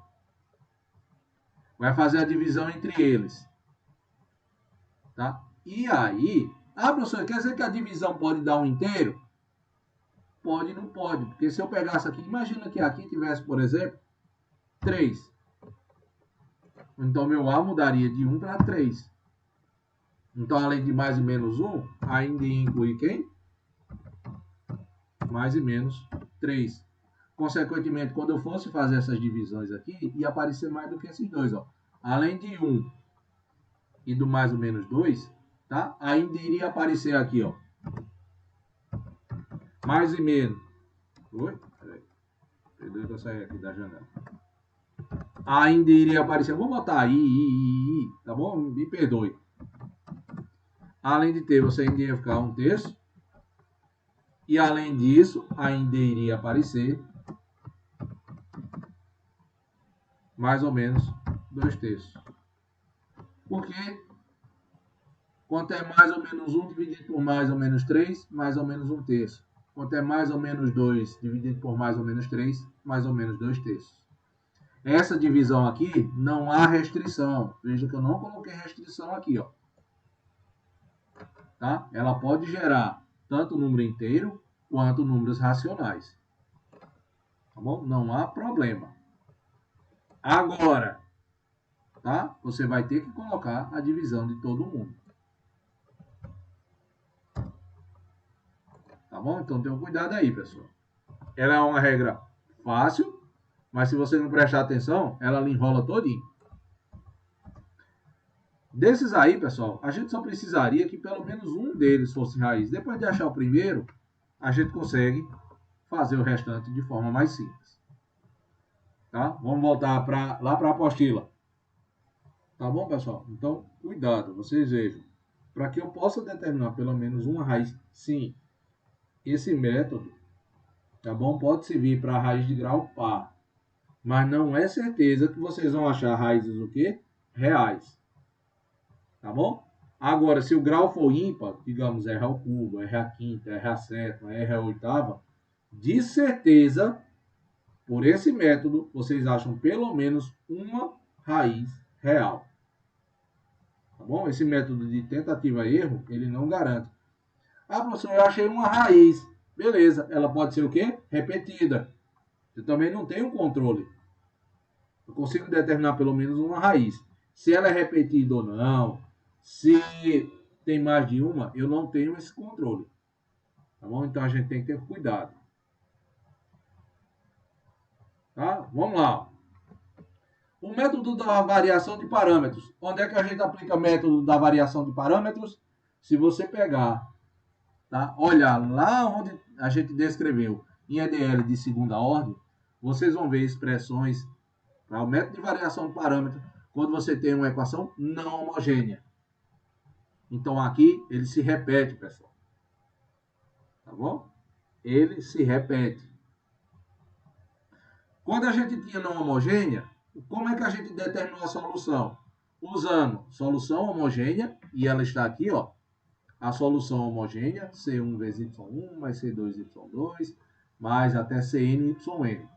Vai fazer a divisão entre eles. Tá? E aí, professor, quer dizer que a divisão pode dar um inteiro? Pode e não pode. Porque se eu pegasse aqui, imagina que aqui tivesse, por exemplo, 3. Então meu A mudaria de 1 para 3. Então, além de mais e menos 1, ainda inclui quem? Mais e menos 3. Consequentemente, quando eu fosse fazer essas divisões aqui, ia aparecer mais do que esses dois. Ó. Além de 1 e do mais ou menos 2, tá? Ainda iria aparecer aqui, ó. Mais e menos. Oi? Peraí. Perdeu que eu saí aqui da janela. Ainda iria aparecer. Vou botar aí, tá bom? Me perdoe. Além de ter, você ainda ia ficar 1/3. E além disso, ainda iria aparecer mais ou menos 2/3. Porque quanto é mais ou menos 1 dividido por mais ou menos 3, mais ou menos 1/3. Quanto é mais ou menos 2 dividido por mais ou menos 3, mais ou menos 2/3. Essa divisão aqui não há restrição. Veja que eu não coloquei restrição aqui, ó. Tá? Ela pode gerar tanto número inteiro quanto números racionais. Tá bom? Não há problema. Agora, tá? Você vai ter que colocar a divisão de todo mundo. Tá bom? Então tenham cuidado aí, pessoal. Ela é uma regra fácil, mas se você não prestar atenção, ela lhe enrola todinho. Desses aí, pessoal, a gente só precisaria que pelo menos um deles fosse raiz. Depois de achar o primeiro, a gente consegue fazer o restante de forma mais simples. Tá? Vamos voltar lá para a apostila. Tá bom, pessoal? Então, cuidado, vocês vejam. Para que eu possa determinar pelo menos uma raiz, sim, esse método, tá bom? Pode servir para a raiz de grau par. Mas não é certeza que vocês vão achar raízes o quê? Reais. Tá bom? Agora, se o grau for ímpar, digamos R ao cubo, R à quinta, R à sétima, R à oitava, de certeza, por esse método, vocês acham pelo menos uma raiz real. Tá bom? Esse método de tentativa e erro, ele não garante. Professor, eu achei uma raiz. Beleza, ela pode ser o quê? Repetida. Eu também não tenho controle. Eu consigo determinar pelo menos uma raiz. Se ela é repetida ou não, se tem mais de uma, eu não tenho esse controle. Tá bom? Então a gente tem que ter cuidado. Tá? Vamos lá. O método da variação de parâmetros. Onde é que a gente aplica o método da variação de parâmetros? Se você pegar, tá? Olhar lá onde a gente descreveu em EDL de segunda ordem, vocês vão ver expressões para o método de variação de parâmetros quando você tem uma equação não homogênea. Então aqui ele se repete, pessoal. Tá bom? Ele se repete. Quando a gente tinha não homogênea, como é que a gente determinou a solução? Usando solução homogênea, e ela está aqui, ó. A solução homogênea, C1 vezes Y1 mais C2 Y2, mais até CN YN.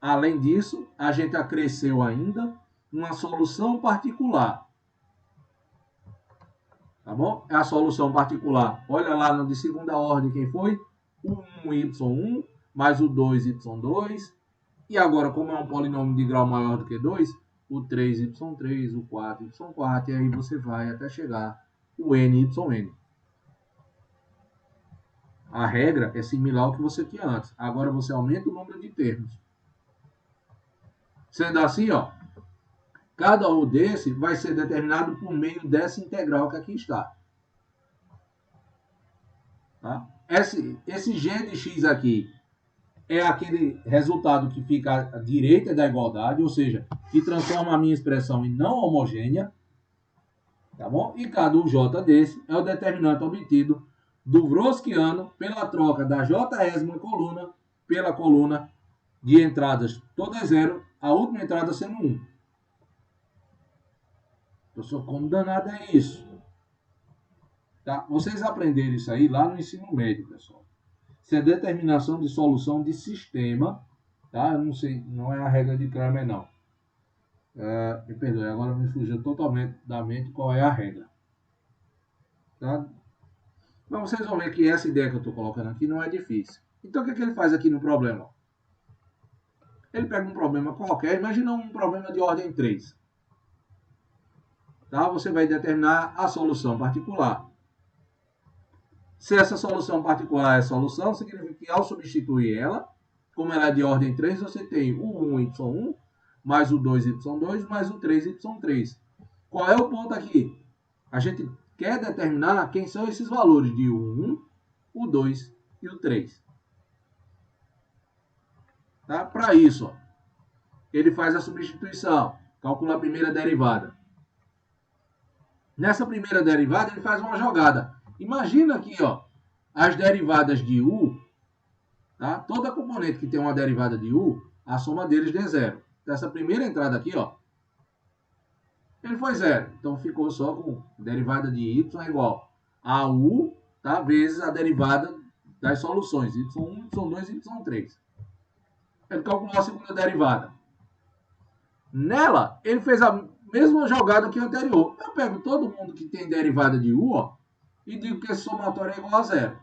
Além disso, a gente acresceu ainda uma solução particular. Tá bom? É a solução particular. Olha lá no de segunda ordem quem foi? O 1Y1 mais o 2Y2 E agora, como é um polinômio de grau maior do que 2, o 3y3, o 4y4, e aí você vai até chegar o nyn. A regra é similar ao que você tinha antes. Agora você aumenta o número de termos. Sendo assim, ó, cada um desse vai ser determinado por meio dessa integral que aqui está. Tá? Esse g de x aqui é aquele resultado que fica à direita da igualdade, ou seja, que transforma a minha expressão em não homogênea. Tá bom? E cada j desse é o determinante obtido do Wronskiano pela troca da jésima coluna pela coluna de entradas todas zero, a última entrada sendo 1. Professor, como danado é isso? Tá? Vocês aprenderam isso aí lá no ensino médio, pessoal. Isso é determinação de solução de sistema, tá? Eu não sei, não é a regra de Kramer, não. Me perdoe, agora me fugiu totalmente da mente qual é a regra. Tá? Mas vocês vão ver que essa ideia que eu estou colocando aqui não é difícil. Então, o que ele faz aqui no problema? Ele pega um problema qualquer, imagina um problema de ordem 3. Tá? Você vai determinar a solução particular. Se essa solução particular é solução, significa que ao substituir ela, como ela é de ordem 3, você tem o 1y1 mais o 2y2 mais o 3y3. Qual é o ponto aqui? A gente quer determinar quem são esses valores de 1, o 2 e o 3. Tá? Para isso, ó, ele faz a substituição, calcula a primeira derivada. Nessa primeira derivada, ele faz uma jogada. Imagina aqui, ó, as derivadas de u, tá? Toda componente que tem uma derivada de u, a soma deles dê zero. Então, essa primeira entrada aqui, ó, ele foi zero. Então, ficou só com derivada de y é igual a u, tá? Vezes a derivada das soluções, y1, y2 e y3. Ele calculou a segunda derivada. Nela, ele fez a mesma jogada que a anterior. Eu pego todo mundo que tem derivada de u, ó, e digo que esse somatório é igual a zero.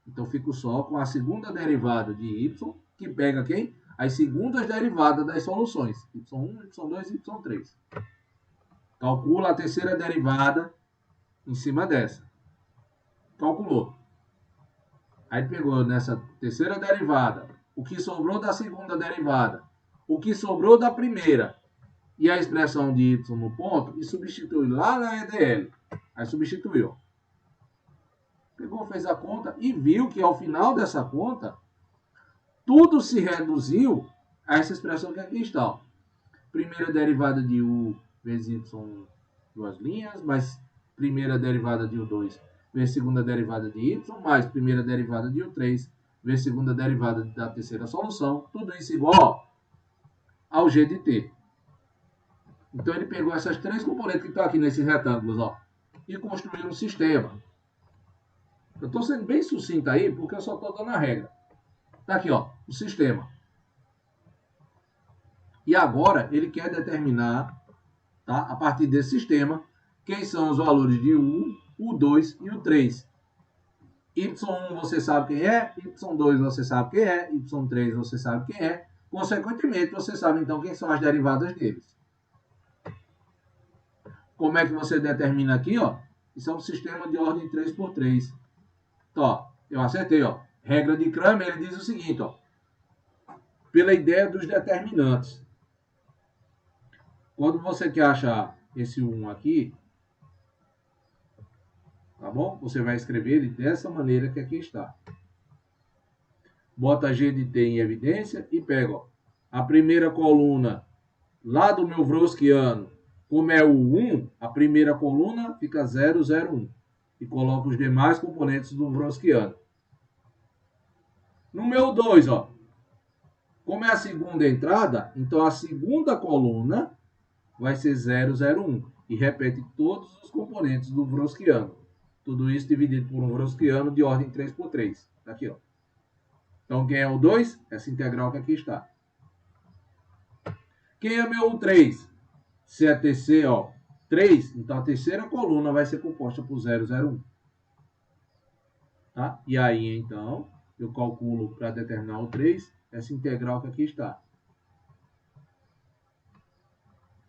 Então, fico só com a segunda derivada de y, que pega quem? As segundas derivadas das soluções, y1, y2 e y3. Calcula a terceira derivada em cima dessa. Calculou. Aí pegou nessa terceira derivada o que sobrou da segunda derivada, o que sobrou da primeira e a expressão de y no ponto e substitui lá na EDL. Aí substituiu. Pegou, fez a conta e viu que ao final dessa conta tudo se reduziu a essa expressão que aqui está. Ó. Primeira derivada de u vezes y, duas linhas, mais primeira derivada de u2 vezes segunda derivada de y, mais primeira derivada de u3 vezes segunda derivada da terceira solução. Tudo isso igual ao g de t. Então ele pegou essas três componentes que estão aqui nesses retângulos, ó, e construiu um sistema. Eu estou sendo bem sucinto aí, porque eu só estou dando a regra. Está aqui, ó, o sistema. E agora ele quer determinar, tá, a partir desse sistema, quem são os valores de 1, o 2 e o 3. Y1 você sabe quem é, Y2 você sabe quem é, Y3 você sabe quem é. Consequentemente, você sabe então quem são as derivadas deles. Como é que você determina aqui, ó? Isso é um sistema de ordem 3x3. Então, ó, eu acertei, ó. Regra de Kramer, ele diz o seguinte, ó. Pela ideia dos determinantes. Quando você quer achar esse 1 aqui, tá bom? Você vai escrever ele dessa maneira que aqui está. Bota G de T em evidência e pega, ó, a primeira coluna lá do meu Wronskiano. Como é o 1, a primeira coluna fica 0, 0, 1. E coloco os demais componentes do Wronskiano. No meu 2, ó, como é a segunda entrada, então a segunda coluna vai ser 0, 0, 1. E repete todos os componentes do Wronskiano. Tudo isso dividido por um Wronskiano de ordem 3x3. Tá aqui, ó. Então, quem é o 2? Essa integral que aqui está. Quem é meu 3? Se é TC, ó, 3, então a terceira coluna vai ser composta por 0, 0, 1. Tá? E aí, então, eu calculo para determinar o 3, essa integral que aqui está.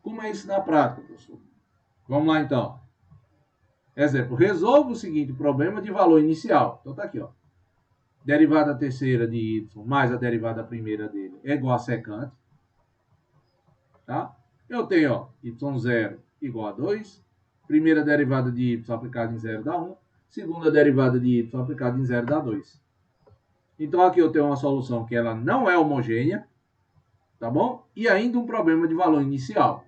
Como é isso na prática, professor? Vamos lá, então. Exemplo, resolva o seguinte problema de valor inicial. Então, está aqui, ó. Derivada terceira de y mais a derivada primeira dele é igual a secante. Tá? Eu tenho, ó, y0 igual a 2. Primeira derivada de y aplicada em 0 dá 1. Segunda derivada de y aplicada em 0 dá 2. Então, aqui eu tenho uma solução que ela não é homogênea. Tá bom? E ainda um problema de valor inicial.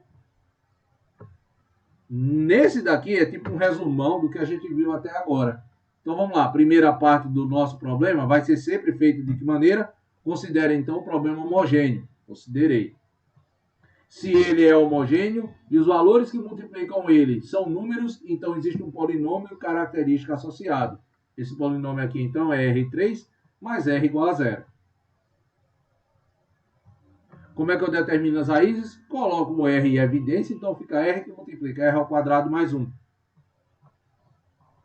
Nesse daqui é tipo um resumão do que a gente viu até agora. Então vamos lá, a primeira parte do nosso problema vai ser sempre feita de que maneira? Considere então o problema homogêneo. Considerei. Se ele é homogêneo e os valores que multiplicam ele são números, então existe um polinômio característico associado. Esse polinômio aqui então é R3 mais R igual a 0. Como é que eu determino as raízes? Coloco o R em evidência, então fica R que multiplica R ao quadrado mais 1.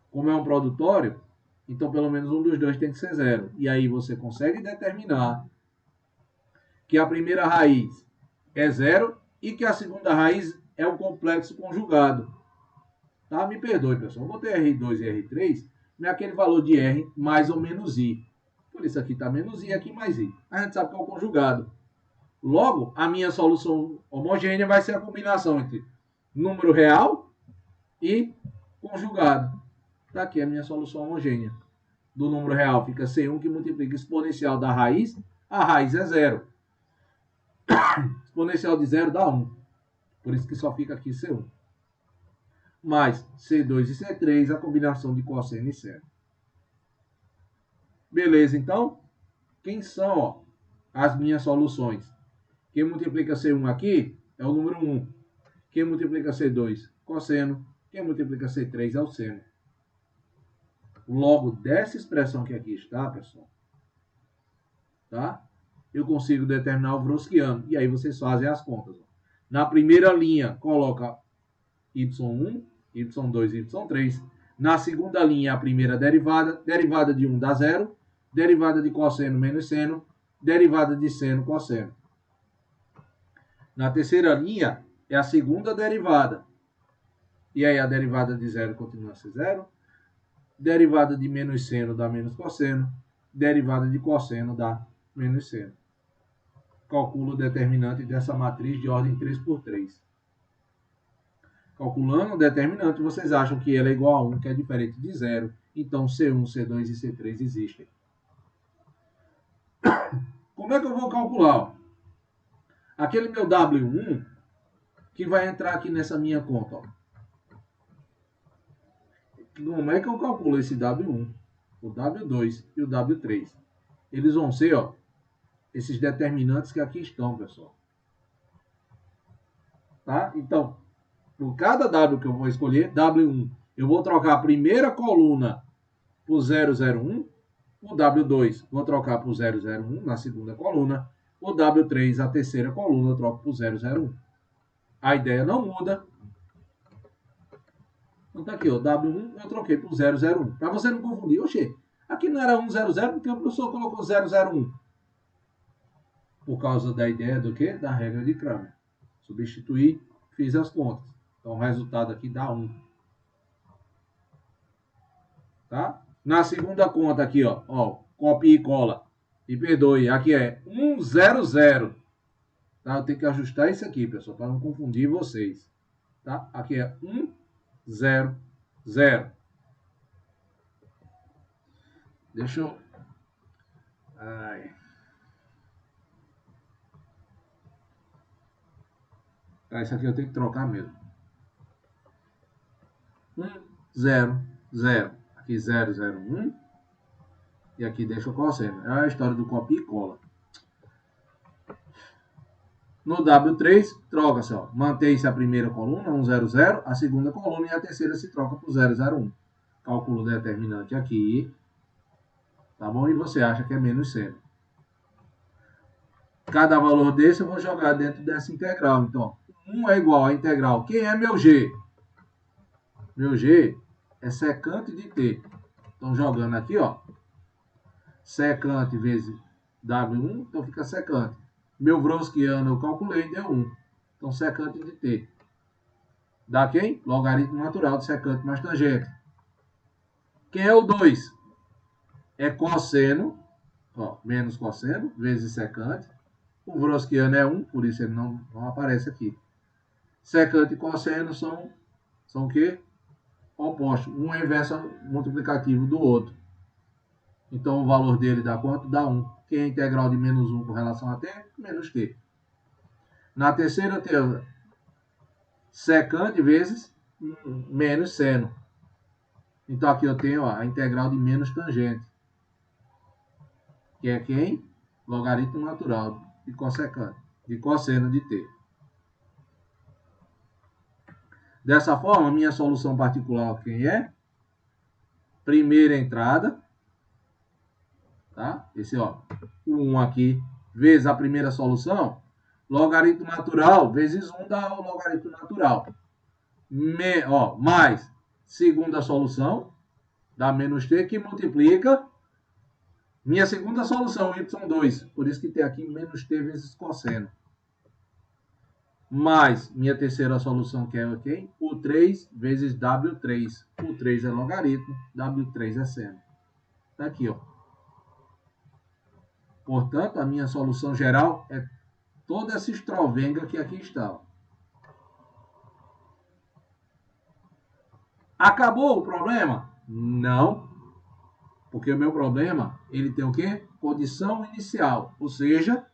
Como é um produtório, então pelo menos um dos dois tem que ser 0. E aí você consegue determinar que a primeira raiz é 0 e que a segunda raiz é o complexo conjugado. Tá? Me perdoe, pessoal. Eu botei R2 e R3, é aquele valor de R mais ou menos I. Por isso aqui está menos I, aqui mais I. A gente sabe que é o conjugado. Logo, a minha solução homogênea vai ser a combinação entre número real e conjugado. Está aqui a minha solução homogênea. Do número real fica C1 que multiplica exponencial da raiz. A raiz é 0. Exponencial de 0 dá 1. Por isso que só fica aqui C1. Mais C2 e C3, a combinação de cosseno e seno. Beleza, então? Quem são, ó, as minhas soluções? Quem multiplica C1 aqui é o número 1. Quem multiplica C2? Cosseno. Quem multiplica C3 é o seno. Logo, dessa expressão que aqui está, pessoal, tá? Eu consigo determinar o Wronskiano. E aí vocês fazem as contas. Ó. Na primeira linha, coloca y1, y2 e y3. Na segunda linha, a primeira derivada. Derivada de 1 dá 0. Derivada de cosseno menos seno. Derivada de seno, cosseno. Na terceira linha, é a segunda derivada. E aí a derivada de 0 continua a ser 0. Derivada de menos seno dá menos cosseno. Derivada de cosseno dá menos seno. Calculo o determinante dessa matriz de ordem 3×3. Calculando o determinante, vocês acham que ela é igual a 1, que é diferente de 0. Então, C1, C2 e C3 existem. Como é que eu vou calcular? Aquele meu W1, que vai entrar aqui nessa minha conta. Ó. Como é que eu calculo esse W1, o W2 e o W3? Eles vão ser, ó, esses determinantes que aqui estão, pessoal. Tá? Então, por cada W que eu vou escolher, W1, eu vou trocar a primeira coluna por 001, o W2 vou trocar por 001 na segunda coluna, o W3, a terceira coluna, eu troco por 001. A ideia não muda. Então tá aqui, ó, W1 eu troquei por 001. Para você não confundir. Oxê, aqui não era 100 porque o professor colocou 001. Por causa da ideia do quê? Da regra de Cramer. Substituir, fiz as contas. Então o resultado aqui dá 1. Tá? Na segunda conta aqui, ó, copia e cola. E perdoe, aqui é 100. Tá? Eu tenho que ajustar isso aqui, pessoal, para não confundir vocês. Tá? Aqui é 100. Deixa eu... Ai. Tá, isso aqui eu tenho que trocar mesmo. 100. Aqui 001. E aqui deixa o cosseno. É a história do copia e cola. No W3, troca-se, ó. Mantém-se a primeira coluna, 100, a segunda coluna e a terceira se troca por 001. Calculo o determinante aqui. Tá bom? E você acha que é menos seno. Cada valor desse eu vou jogar dentro dessa integral. Então, 1 é igual à integral. Quem é meu G? Meu G é secante de T. Então, jogando aqui, ó. Secante vezes W1, então fica secante. Meu Wronskiano eu calculei, deu 1. Então, secante de T. Dá quem? Logaritmo natural de secante mais tangente. Quem é o 2? É cosseno, ó, menos cosseno, vezes secante. O Wronskiano é 1, por isso ele não aparece aqui. Secante e cosseno são o quê? Opostos. Um é inverso multiplicativo do outro. Então, o valor dele dá quanto? Dá 1. Quem é integral de menos 1 com relação a t? Menos t. Na terceira temos secante vezes menos seno. Então, aqui eu tenho a integral de menos tangente. Que é quem? Logaritmo natural de cossecante, de cosseno de t. Dessa forma, a minha solução particular, quem é? Primeira entrada, tá? Esse, ó, o 1 aqui, vezes a primeira solução, logaritmo natural vezes 1 dá o logaritmo natural. Mais segunda solução, dá menos t, que multiplica minha segunda solução, y2. Por isso que tem aqui menos t vezes cosseno. Mais minha terceira solução, que é quem? O 3 vezes W3. O 3 é logaritmo, W3 é seno. Tá aqui, ó. Portanto, a minha solução geral é toda essa estrovenga que aqui está. Acabou o problema? Não. Porque o meu problema, ele tem o quê? Condição inicial. Ou seja,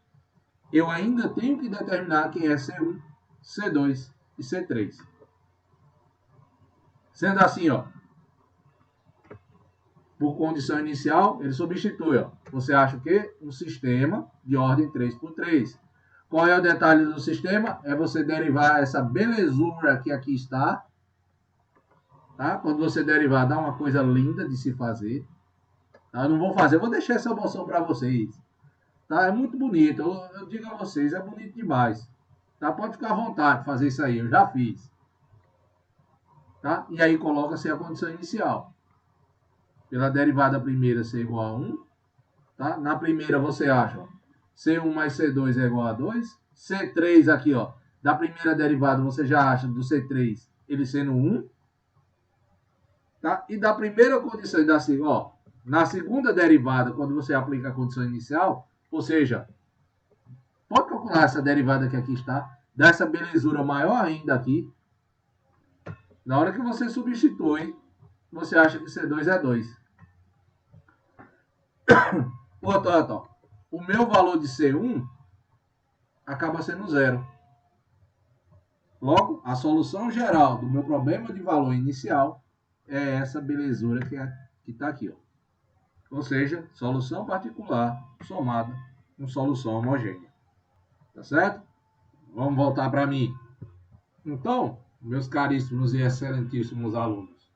eu ainda tenho que determinar quem é C1, C2 e C3. Sendo assim, ó, por condição inicial, ele substitui. Ó. Você acha o quê? Um sistema de ordem 3×3. Qual é o detalhe do sistema? É você derivar essa belezura que aqui está. Tá? Quando você derivar, dá uma coisa linda de se fazer. Tá? Eu não vou fazer, eu vou deixar essa moção para vocês. Tá? É muito bonito, eu digo a vocês, é bonito demais. Tá? Pode ficar à vontade de fazer isso aí, eu já fiz. Tá? E aí coloca-se a condição inicial. Pela derivada primeira ser igual a 1. Tá? Na primeira você acha, ó, C1 mais C2 é igual a 2. C3 aqui, ó, da primeira derivada você já acha do C3 ele sendo 1. Tá? E da primeira condição, ó, na segunda derivada, quando você aplica a condição inicial, ou seja, pode calcular essa derivada que aqui está, dá essa belezura maior ainda aqui. Na hora que você substitui, você acha que C2 é 2. Portanto, o meu valor de C1 acaba sendo 0. Logo, a solução geral do meu problema de valor inicial é essa belezura que está aqui. Ó. Ou seja, solução particular somada com solução homogênea. Tá certo? Vamos voltar para mim. Então, meus caríssimos e excelentíssimos alunos,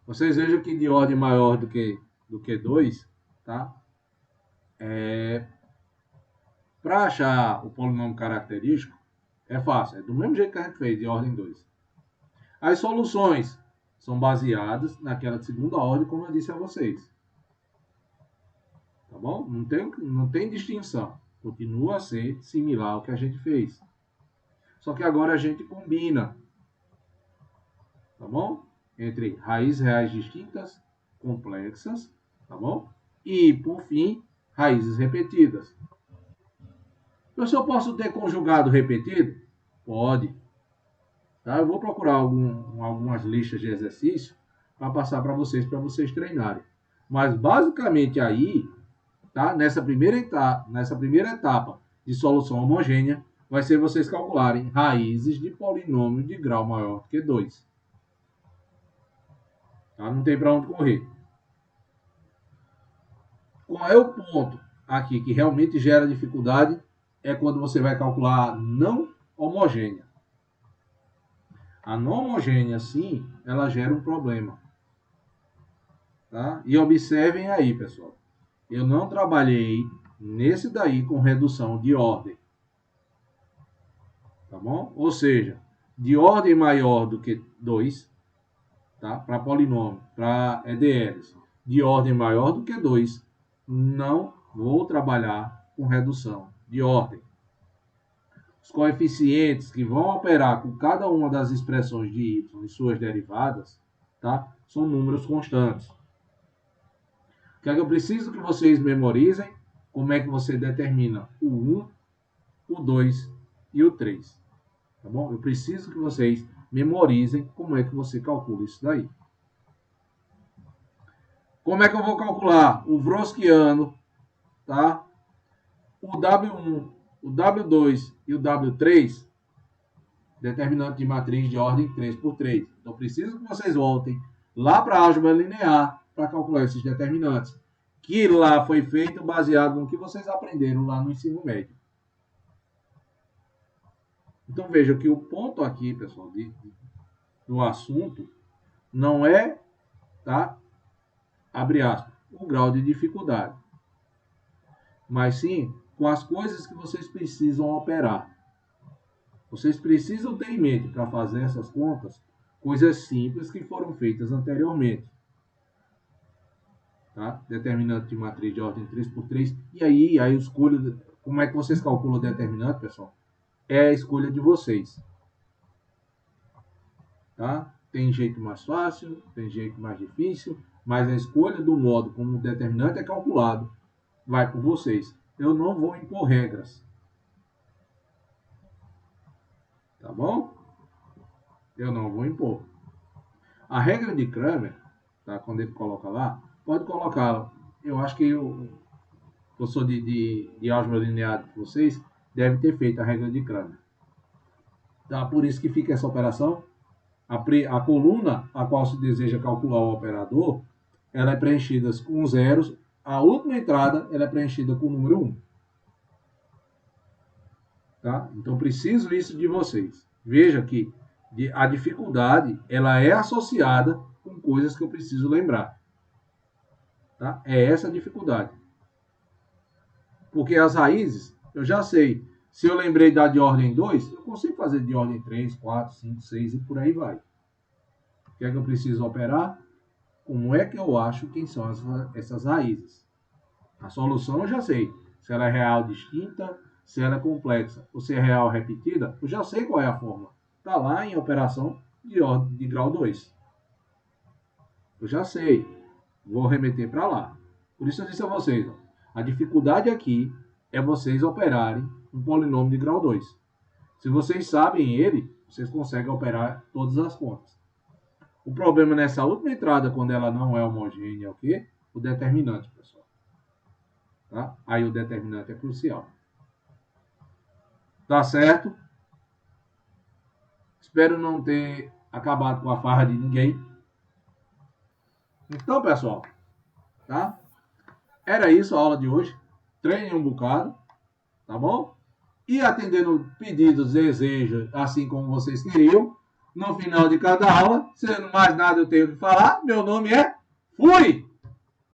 vocês vejam que de ordem maior do que 2, tá? Para achar o polinômio característico, é fácil. É do mesmo jeito que a gente fez, de ordem 2. As soluções são baseadas naquela de segunda ordem, como eu disse a vocês. Tá bom? Não tem distinção. Continua a ser similar ao que a gente fez. Só que agora a gente combina. Tá bom? Entre raízes reais distintas, complexas, tá bom? E, por fim, raízes repetidas. Eu posso ter conjugado repetido? Pode. Tá? Eu vou procurar algumas listas de exercício para passar para vocês treinarem. Mas, basicamente, aí, tá? Nessa primeira etapa de solução homogênea, vai ser vocês calcularem raízes de polinômio de grau maior que 2. Tá? Não tem para onde correr. Qual é o ponto aqui que realmente gera dificuldade? É quando você vai calcular a não homogênea. A não homogênea, sim, ela gera um problema. Tá? E observem aí, pessoal. Eu não trabalhei nesse daí com redução de ordem. Tá bom? Ou seja, de ordem maior do que 2, tá? Para polinômio, para EDLs, de ordem maior do que 2, não vou trabalhar com redução de ordem. Os coeficientes que vão operar com cada uma das expressões de y e suas derivadas, tá? São números constantes. O que é que eu preciso que vocês memorizem? Como é que você determina o 1, o 2 e o 3. Tá bom? Eu preciso que vocês memorizem como é que você calcula isso daí. Como é que eu vou calcular o Wronskiano, tá? O W1, o W2 e o W3, determinante de matriz de ordem 3×3. Então, preciso que vocês voltem lá para a álgebra linear para calcular esses determinantes, que lá foi feito baseado no que vocês aprenderam lá no ensino médio. Então, veja que o ponto aqui, pessoal, do assunto não é, tá? Abre aspas, o grau de dificuldade, mas sim com as coisas que vocês precisam operar. Vocês precisam ter em mente para fazer essas contas coisas simples que foram feitas anteriormente. Tá? Determinante de matriz de ordem 3×3. E aí a escolha, como é que vocês calculam o determinante, pessoal? É a escolha de vocês. Tá? Tem jeito mais fácil, tem jeito mais difícil, mas a escolha do modo como o determinante é calculado vai por vocês. Eu não vou impor regras. Tá bom? Eu não vou impor. A regra de Cramer, tá? Quando ele coloca lá, pode colocá-la. Eu acho que o professor de álgebra linear de vocês deve ter feito a regra de Cramer. Tá? Por isso que fica essa operação. A coluna a qual se deseja calcular o operador, ela é preenchida com zeros. A última entrada ela é preenchida com o número 1. Tá? Então, preciso isso de vocês. Veja que a dificuldade ela é associada com coisas que eu preciso lembrar. Tá? É essa a dificuldade. Porque as raízes, eu já sei. Se eu lembrei da de ordem 2, eu consigo fazer de ordem 3, 4, 5, 6 e por aí vai. O que é que eu preciso operar? Como é que eu acho quem são essas raízes? A solução eu já sei. Se ela é real distinta, se ela é complexa ou se é real repetida, eu já sei qual é a fórmula. Está lá em operação de ordem de grau 2. Eu já sei. Vou remeter para lá. Por isso eu disse a vocês, a dificuldade aqui é vocês operarem um polinômio de grau 2. Se vocês sabem ele, vocês conseguem operar todas as contas. O problema nessa última entrada, quando ela não é homogênea, é o quê? O determinante, pessoal. Tá? Aí o determinante é crucial. Tá certo? Espero não ter acabado com a farra de ninguém. Então, pessoal, tá? Era isso a aula de hoje. Treine um bocado, tá bom? E atendendo pedidos, desejos, assim como vocês queriam, no final de cada aula, sendo mais nada eu tenho que falar, meu nome é Fui!